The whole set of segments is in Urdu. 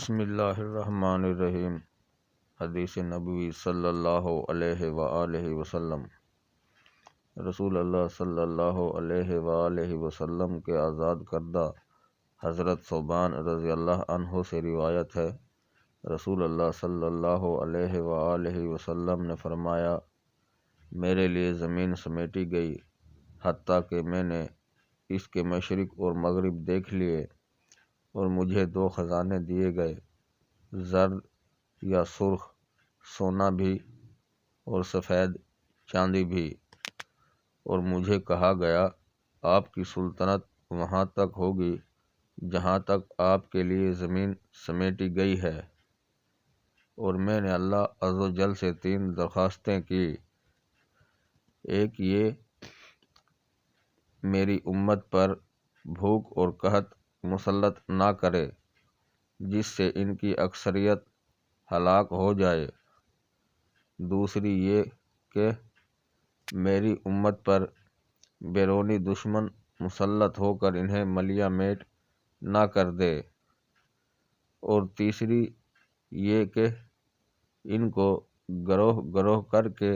بسم اللہ الرحمن الرحیم۔ حدیث نبوی صلی اللہ علیہ وآلہ وسلم۔ رسول اللہ صلی اللہ علیہ وآلہ وسلم کے آزاد کردہ حضرت ثوبان رضی اللہ عنہ سے روایت ہے، رسول اللہ صلی اللہ علیہ وآلہ وسلم نے فرمایا، میرے لیے زمین سمیٹی گئی حتیٰ کہ میں نے اس کے مشرق اور مغرب دیکھ لیے، اور مجھے 2 خزانے دیے گئے، زرد یا سرخ سونا بھی اور سفید چاندی بھی، اور مجھے کہا گیا، آپ کی سلطنت وہاں تک ہوگی جہاں تک آپ کے لیے زمین سمیٹی گئی ہے۔ اور میں نے اللہ عز و جل سے 3 درخواستیں کی۔ ایک یہ میری امت پر بھوک اور قحط مسلط نہ کرے جس سے ان کی اکثریت ہلاک ہو جائے۔ دوسری یہ کہ میری امت پر بیرونی دشمن مسلط ہو کر انہیں ملیہ میٹ نہ کر دے۔ اور تیسری یہ کہ ان کو گروہ گروہ کر کے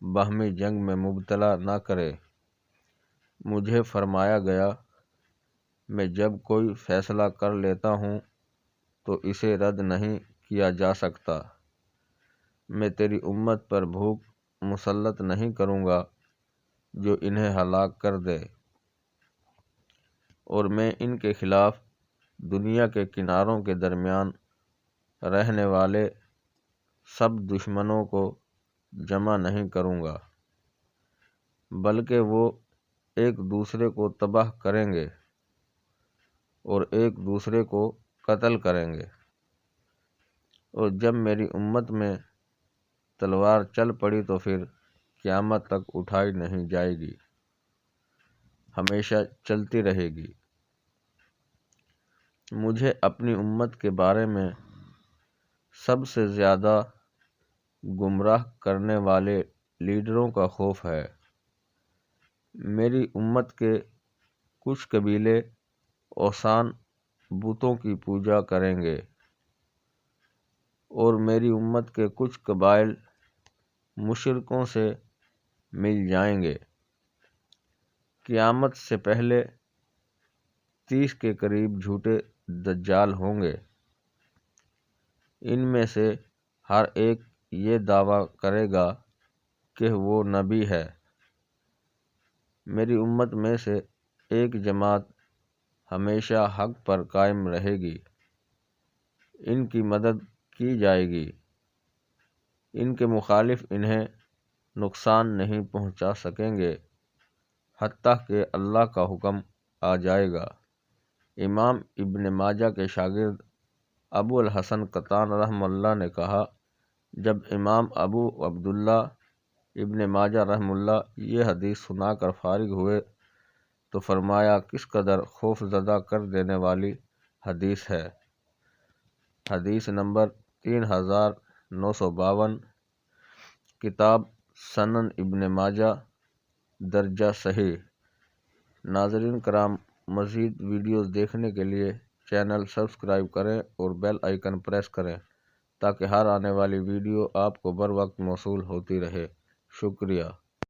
باہمی جنگ میں مبتلا نہ کرے۔ مجھے فرمایا گیا، میں جب کوئی فیصلہ کر لیتا ہوں تو اسے رد نہیں کیا جا سکتا۔ میں تیری امت پر بھوک مسلط نہیں کروں گا جو انہیں ہلاک کر دے، اور میں ان کے خلاف دنیا کے کناروں کے درمیان رہنے والے سب دشمنوں کو جمع نہیں کروں گا، بلکہ وہ ایک دوسرے کو تباہ کریں گے اور ایک دوسرے کو قتل کریں گے۔ اور جب میری امت میں تلوار چل پڑی تو پھر قیامت تک اٹھائی نہیں جائے گی، ہمیشہ چلتی رہے گی۔ مجھے اپنی امت کے بارے میں سب سے زیادہ گمراہ کرنے والے لیڈروں کا خوف ہے۔ میری امت کے کچھ قبیلے اوثان بتوں کی پوجا کریں گے، اور میری امت کے کچھ قبائل مشرکوں سے مل جائیں گے۔ قیامت سے پہلے 30 کے قریب جھوٹے دجال ہوں گے۔ ان میں سے ہر ایک یہ دعویٰ کرے گا کہ وہ نبی ہے۔ میری امت میں سے ایک جماعت ہمیشہ حق پر قائم رہے گی، ان کی مدد کی جائے گی، ان کے مخالف انہیں نقصان نہیں پہنچا سکیں گے حتیٰ کہ اللہ کا حکم آ جائے گا۔ امام ابن ماجہ کے شاگرد ابو الحسن قطان رحمہ اللہ نے کہا، جب امام ابو عبداللہ ابن ماجہ رحمہ اللہ یہ حدیث سنا کر فارغ ہوئے تو فرمایا، کس قدر خوف زدہ کر دینے والی حدیث ہے۔ حدیث نمبر 3952، کتاب سنن ابن ماجہ، درجہ صحیح۔ ناظرین کرام، مزید ویڈیوز دیکھنے کے لیے چینل سبسکرائب کریں اور بیل آئیکن پریس کریں تاکہ ہر آنے والی ویڈیو آپ کو بر وقت موصول ہوتی رہے۔ شکریہ۔